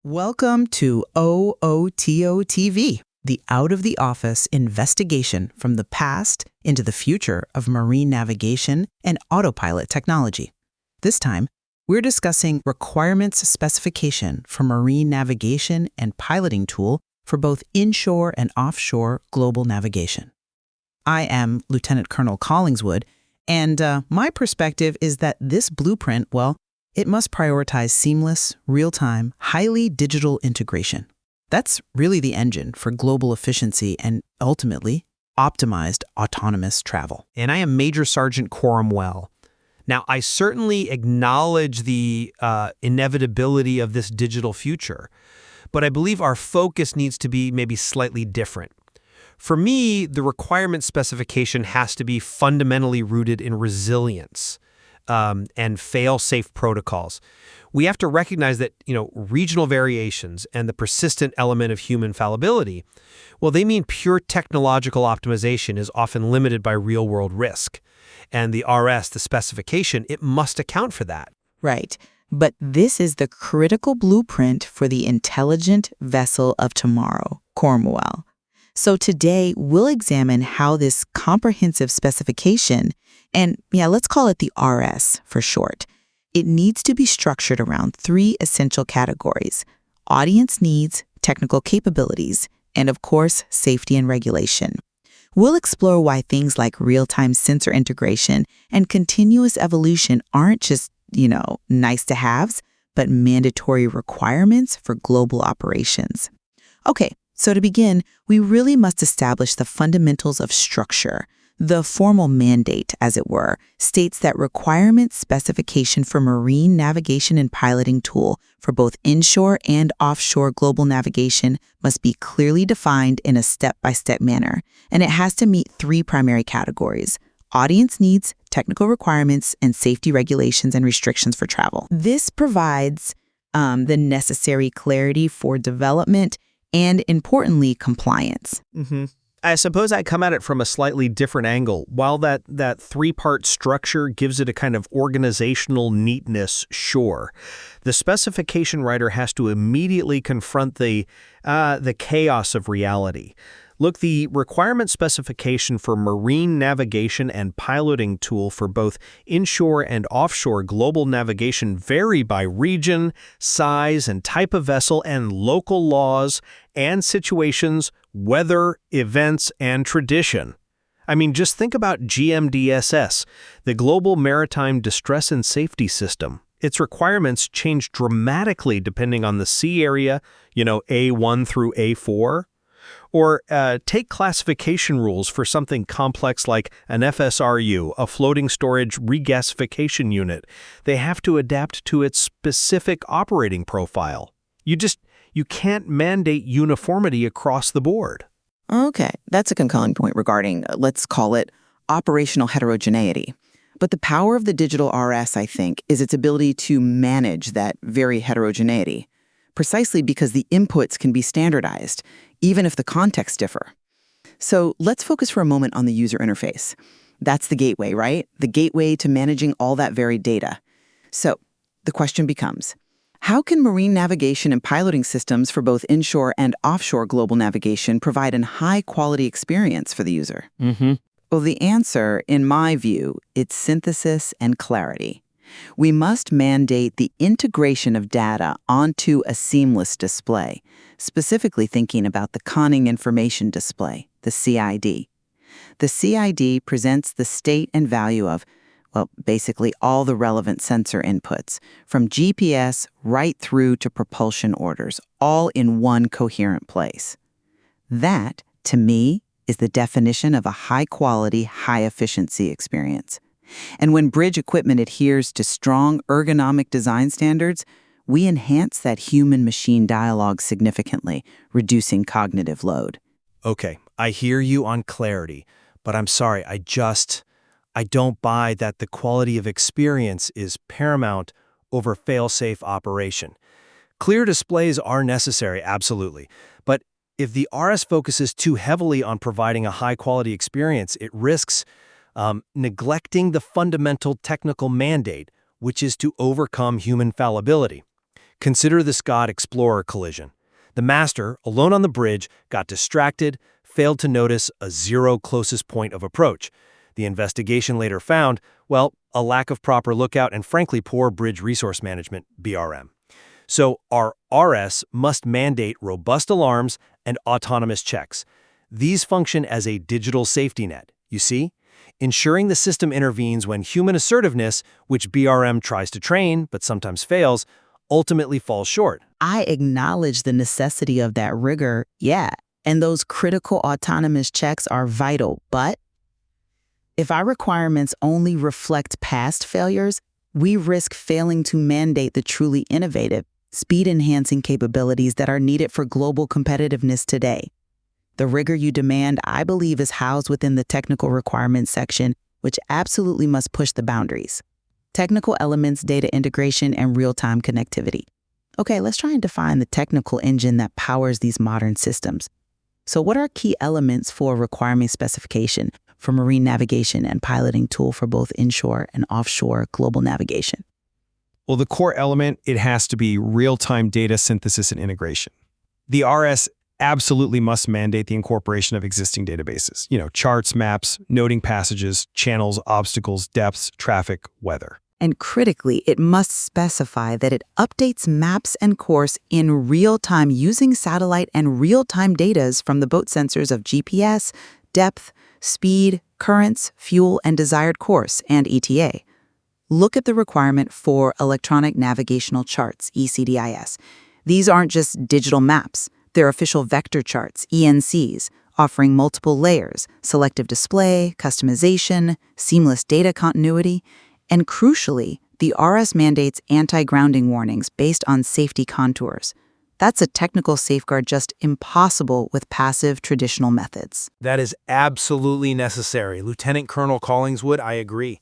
Welcome to OOTOTV, the Out of the Office investigation from the past into the future of marine navigation and autopilot technology. This time, we're discussing requirements specification for marine navigation and piloting tool for both inshore and offshore global navigation. I am Lieutenant Colonel Collingswood, and my perspective is that this blueprint, it must prioritize seamless, real-time, highly digital integration. That's really the engine for global efficiency and, ultimately, optimized autonomous travel. And I am Major Sergeant Corumwell. Now, I certainly acknowledge the inevitability of this digital future, but I believe our focus needs to be maybe slightly different. For me, the requirement specification has to be fundamentally rooted in resilience and fail-safe protocols. We have to recognize that, regional variations and the persistent element of human fallibility, they mean pure technological optimization is often limited by real-world risk. And the RS, the specification, it must account for that. Right. But this is the critical blueprint for the intelligent vessel of tomorrow, Cornwall. So today, we'll examine how this comprehensive specification, and let's call it the RS for short, it needs to be structured around three essential categories: audience needs, technical capabilities, and of course, safety and regulation. We'll explore why things like real-time sensor integration and continuous evolution aren't just, nice to haves, but mandatory requirements for global operations. Okay. So to begin, we really must establish the fundamentals of structure. The formal mandate, as it were, states that requirement specification for marine navigation and piloting tool for both inshore and offshore global navigation must be clearly defined in a step-by-step manner, and it has to meet three primary categories: audience needs, technical requirements, and safety regulations and restrictions for travel. This provides the necessary clarity for development and, importantly, compliance. I suppose I come at it from a slightly different angle. While that three-part structure gives it a kind of organizational neatness, sure, the specification writer has to immediately confront the chaos of reality. Look, the requirement specification for marine navigation and piloting tool for both inshore and offshore global navigation vary by region, size, and type of vessel, and local laws and situations, weather, events, and tradition. I mean, just think about GMDSS, the Global Maritime Distress and Safety System. Its requirements change dramatically depending on the sea area, A1 through A4. Or take classification rules for something complex like an FSRU, a floating storage regasification unit. They have to adapt to its specific operating profile. You can't mandate uniformity across the board. Okay, that's a compelling point regarding, let's call it, operational heterogeneity. But the power of the digital RS, I think, is its ability to manage that very heterogeneity, precisely because the inputs can be standardized, even if the contexts differ. So let's focus for a moment on the user interface. That's the gateway, right? The gateway to managing all that varied data. So the question becomes, how can marine navigation and piloting systems for both inshore and offshore global navigation provide a high-quality experience for the user? Well, the answer, in my view, it's synthesis and clarity. We must mandate the integration of data onto a seamless display, specifically thinking about the conning information display, the CID. The CID presents the state and value of, basically all the relevant sensor inputs, from GPS right through to propulsion orders, all in one coherent place. That, to me, is the definition of a high-quality, high-efficiency experience. And when bridge equipment adheres to strong ergonomic design standards, we enhance that human-machine dialogue significantly, reducing cognitive load. Okay, I hear you on clarity, but I'm sorry, I don't buy that the quality of experience is paramount over fail-safe operation. Clear displays are necessary, absolutely, but if the RS focuses too heavily on providing a high-quality experience, it risks neglecting the fundamental technical mandate, which is to overcome human fallibility. Consider the Scott-Explorer collision. The master, alone on the bridge, got distracted, failed to notice a zero closest point of approach. The investigation later found, well, a lack of proper lookout and frankly poor bridge resource management, BRM. So our RS must mandate robust alarms and autonomous checks. These function as a digital safety net, you see? Ensuring the system intervenes when human assertiveness, which BRM tries to train but sometimes fails, ultimately falls short. I acknowledge the necessity of that rigor, yeah, and those critical autonomous checks are vital, but if our requirements only reflect past failures, we risk failing to mandate the truly innovative, speed-enhancing capabilities that are needed for global competitiveness today. The rigor you demand, I believe, is housed within the technical requirements section, which absolutely must push the boundaries. Technical elements, data integration, and real-time connectivity. Okay, let's try and define the technical engine that powers these modern systems. So what are key elements for a requirement specification for marine navigation and piloting tool for both inshore and offshore global navigation? Well, the core element, it has to be real-time data synthesis and integration. The RS absolutely must mandate the incorporation of existing databases. Charts, maps, noting passages, channels, obstacles, depths, traffic, weather. And critically, it must specify that it updates maps and course in real time using satellite and real-time data from the boat sensors of GPS, depth, speed, currents, fuel, and desired course, and ETA. Look at the requirement for electronic navigational charts, ECDIS. These aren't just digital maps. They're official vector charts, ENCs, offering multiple layers, selective display, customization, seamless data continuity, and crucially, the RS mandates anti-grounding warnings based on safety contours. That's a technical safeguard just impossible with passive traditional methods. That is absolutely necessary. Lieutenant Colonel Collingswood, I agree.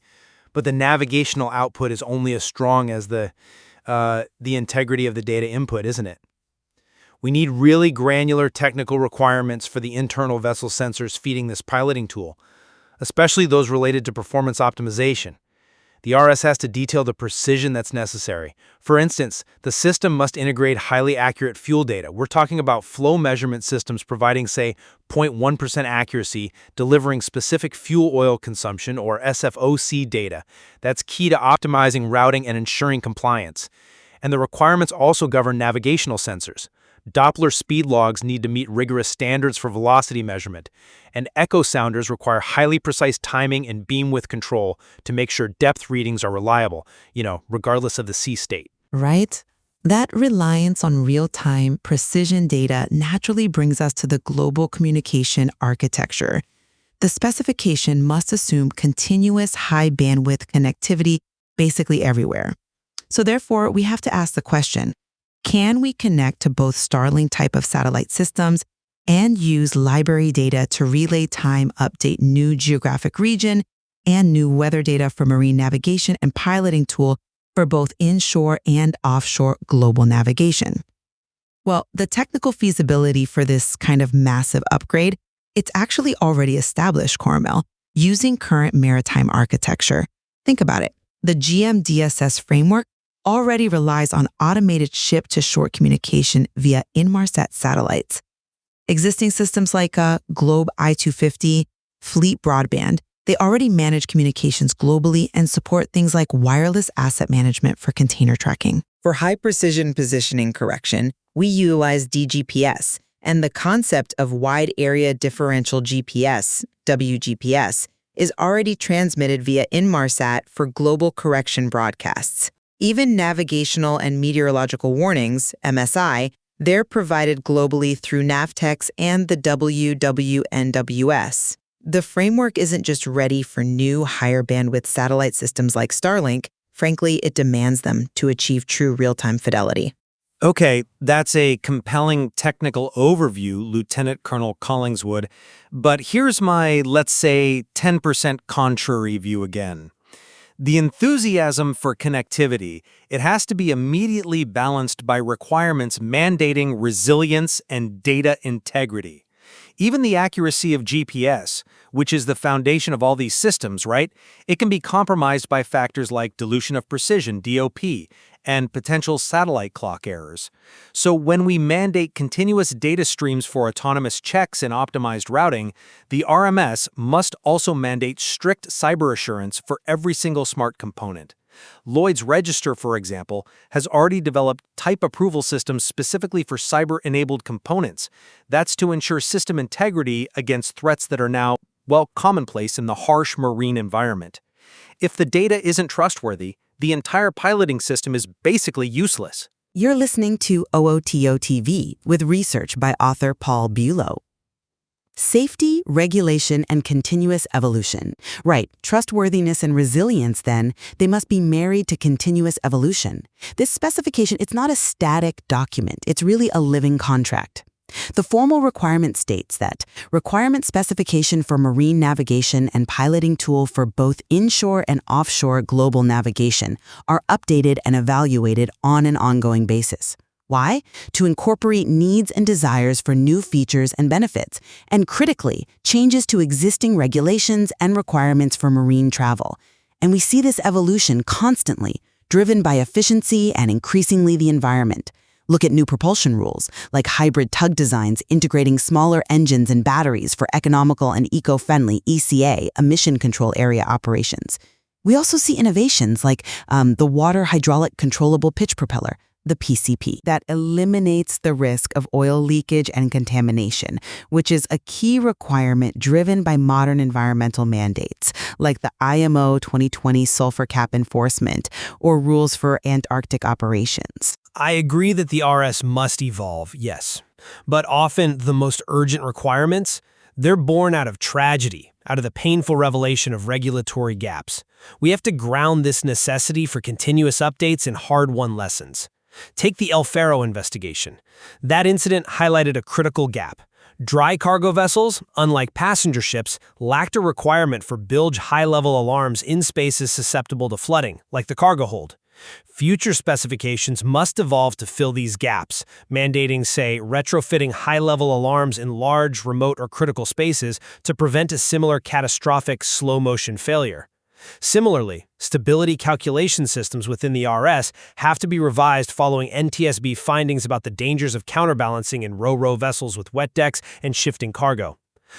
But the navigational output is only as strong as the integrity of the data input, isn't it? We need really granular technical requirements for the internal vessel sensors feeding this piloting tool, especially those related to performance optimization. The RS has to detail the precision that's necessary. For instance, the system must integrate highly accurate fuel data. We're talking about flow measurement systems providing, say, 0.1% accuracy, delivering specific fuel oil consumption, or SFOC data. That's key to optimizing routing and ensuring compliance. And the requirements also govern navigational sensors. Doppler speed logs need to meet rigorous standards for velocity measurement, and echo sounders require highly precise timing and beam width control to make sure depth readings are reliable, regardless of the sea state. Right? That reliance on real-time, precision data naturally brings us to the global communication architecture. The specification must assume continuous high-bandwidth connectivity basically everywhere. So therefore, we have to ask the question, can we connect to both Starlink type of satellite systems and use library data to relay time, update new geographic region, and new weather data for marine navigation and piloting tool for both inshore and offshore global navigation? Well, the technical feasibility for this kind of massive upgrade, it's actually already established, Cormel, using current maritime architecture. Think about it. The GMDSS framework already relies on automated ship-to-shore communication via Inmarsat satellites. Existing systems like Globe I-250, Fleet Broadband, they already manage communications globally and support things like wireless asset management for container tracking. For high-precision positioning correction, we utilize DGPS, and the concept of Wide Area Differential GPS, WGPS, is already transmitted via Inmarsat for global correction broadcasts. Even navigational and meteorological warnings, MSI, they're provided globally through Navtex and the WWNWS. The framework isn't just ready for new, higher bandwidth satellite systems like Starlink. Frankly, it demands them to achieve true real-time fidelity. Okay, that's a compelling technical overview, Lieutenant Colonel Collingswood. But here's my, let's say, 10% contrary view again. The enthusiasm for connectivity, it has to be immediately balanced by requirements mandating resilience and data integrity. Even the accuracy of GPS, which is the foundation of all these systems, right? It can be compromised by factors like dilution of precision, DOP, and potential satellite clock errors. So when we mandate continuous data streams for autonomous checks and optimized routing, the RMS must also mandate strict cyber assurance for every single smart component. Lloyd's Register, for example, has already developed type approval systems specifically for cyber-enabled components. That's to ensure system integrity against threats that are now, well, commonplace in the harsh marine environment. If the data isn't trustworthy, the entire piloting system is basically useless. You're listening to OOTO TV with research by author Paul Bulow. Safety, regulation, and continuous evolution. Right, trustworthiness and resilience, then, they must be married to continuous evolution. This specification, it's not a static document. It's really a living contract. The formal requirement states that requirement specification for marine navigation and piloting tool for both inshore and offshore global navigation are updated and evaluated on an ongoing basis. Why? To incorporate needs and desires for new features and benefits, and critically, changes to existing regulations and requirements for marine travel. And we see this evolution constantly, driven by efficiency and increasingly the environment. Look at new propulsion rules, like hybrid tug designs integrating smaller engines and batteries for economical and eco-friendly ECA, emission control area operations. We also see innovations like the water hydraulic controllable pitch propeller, the PCP, that eliminates the risk of oil leakage and contamination, which is a key requirement driven by modern environmental mandates, like the IMO 2020 sulfur cap enforcement or rules for Antarctic operations. I agree that the RS must evolve, yes. But often the most urgent requirements, they're born out of tragedy, out of the painful revelation of regulatory gaps. We have to ground this necessity for continuous updates in hard-won lessons. Take the El Faro investigation. That incident highlighted a critical gap. Dry cargo vessels, unlike passenger ships, lacked a requirement for bilge high-level alarms in spaces susceptible to flooding, like the cargo hold. Future specifications must evolve to fill these gaps, mandating, say, retrofitting high-level alarms in large, remote, or critical spaces to prevent a similar catastrophic slow-motion failure. Similarly, stability calculation systems within the RS have to be revised following NTSB findings about the dangers of counterbalancing in ro-ro vessels with wet decks and shifting cargo.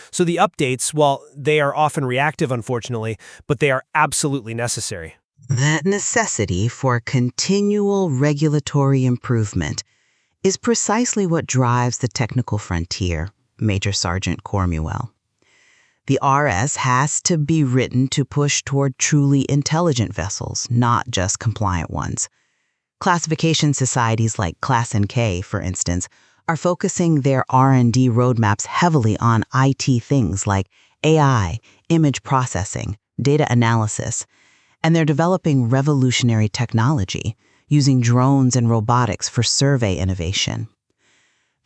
So the updates, well, they are often reactive, unfortunately, but they are absolutely necessary. That necessity for continual regulatory improvement is precisely what drives the technical frontier, Major Sergeant Cormuel. The RS has to be written to push toward truly intelligent vessels, not just compliant ones. Classification societies like Class NK, for instance, are focusing their R&D roadmaps heavily on IT things like AI, image processing, data analysis, and they're developing revolutionary technology, using drones and robotics for survey innovation.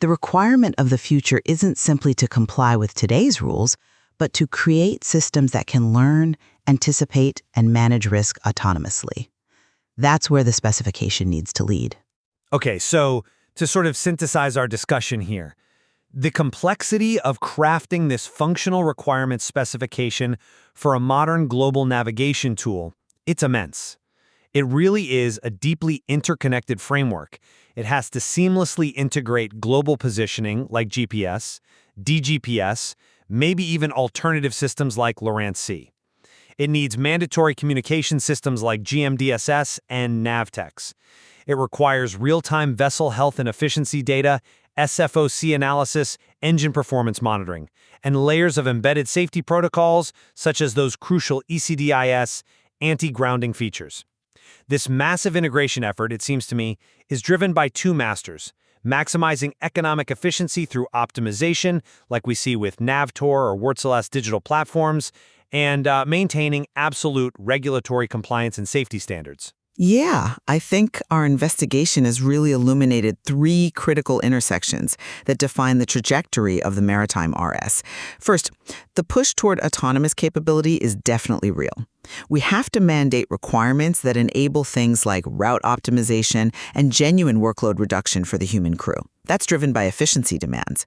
The requirement of the future isn't simply to comply with today's rules, but to create systems that can learn, anticipate, and manage risk autonomously. That's where the specification needs to lead. Okay, so to sort of synthesize our discussion here, the complexity of crafting this functional requirement specification for a modern global navigation tool, it's immense. It really is a deeply interconnected framework. It has to seamlessly integrate global positioning like GPS, DGPS, maybe even alternative systems like Lorentz C. It needs mandatory communication systems like GMDSS and Navtex. It requires real-time vessel health and efficiency data, SFOC analysis, engine performance monitoring, and layers of embedded safety protocols such as those crucial ECDIS anti-grounding features. This massive integration effort, it seems to me, is driven by two masters: maximizing economic efficiency through optimization, like we see with Navtor or Wurtzel digital platforms, and maintaining absolute regulatory compliance and safety standards. Yeah, I think our investigation has really illuminated three critical intersections that define the trajectory of the maritime RS. First, the push toward autonomous capability is definitely real. We have to mandate requirements that enable things like route optimization and genuine workload reduction for the human crew. That's driven by efficiency demands.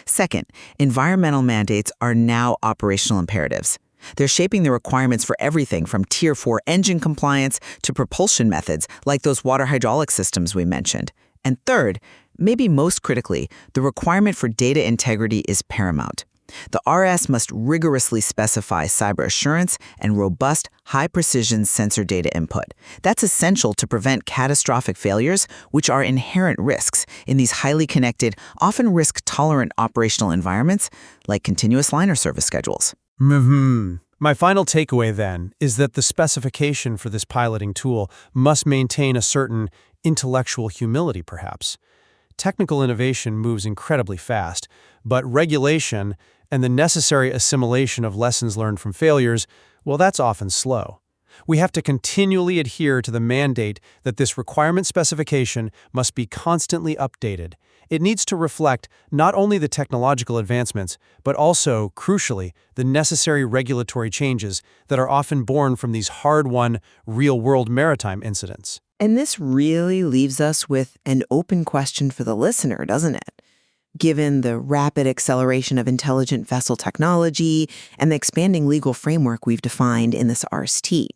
Second, environmental mandates are now operational imperatives. They're shaping the requirements for everything from Tier 4 engine compliance to propulsion methods like those water hydraulic systems we mentioned. And third, maybe most critically, the requirement for data integrity is paramount. The RS must rigorously specify cyber assurance and robust, high-precision sensor data input. That's essential to prevent catastrophic failures, which are inherent risks in these highly connected, often risk-tolerant operational environments like continuous liner service schedules. My final takeaway, then, is that the specification for this piloting tool must maintain a certain intellectual humility, perhaps. Technical innovation moves incredibly fast, but regulation and the necessary assimilation of lessons learned from failures, well, that's often slow. We have to continually adhere to the mandate that this requirement specification must be constantly updated. It needs to reflect not only the technological advancements, but also, crucially, the necessary regulatory changes that are often born from these hard-won, real-world maritime incidents. And this really leaves us with an open question for the listener, doesn't it? Given the rapid acceleration of intelligent vessel technology and the expanding legal framework we've defined in this RST,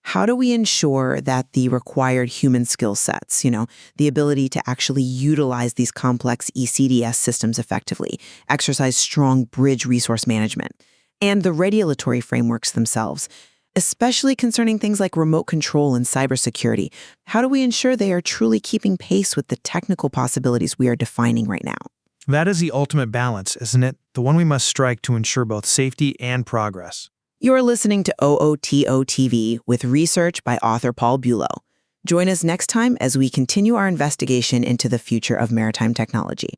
how do we ensure that the required human skill sets, the ability to actually utilize these complex ECDS systems effectively, exercise strong bridge resource management, and the regulatory frameworks themselves, especially concerning things like remote control and cybersecurity, how do we ensure they are truly keeping pace with the technical possibilities we are defining right now? That is the ultimate balance, isn't it? The one we must strike to ensure both safety and progress. You're listening to OOTO TV with research by author Paul Bulow. Join us next time as we continue our investigation into the future of maritime technology.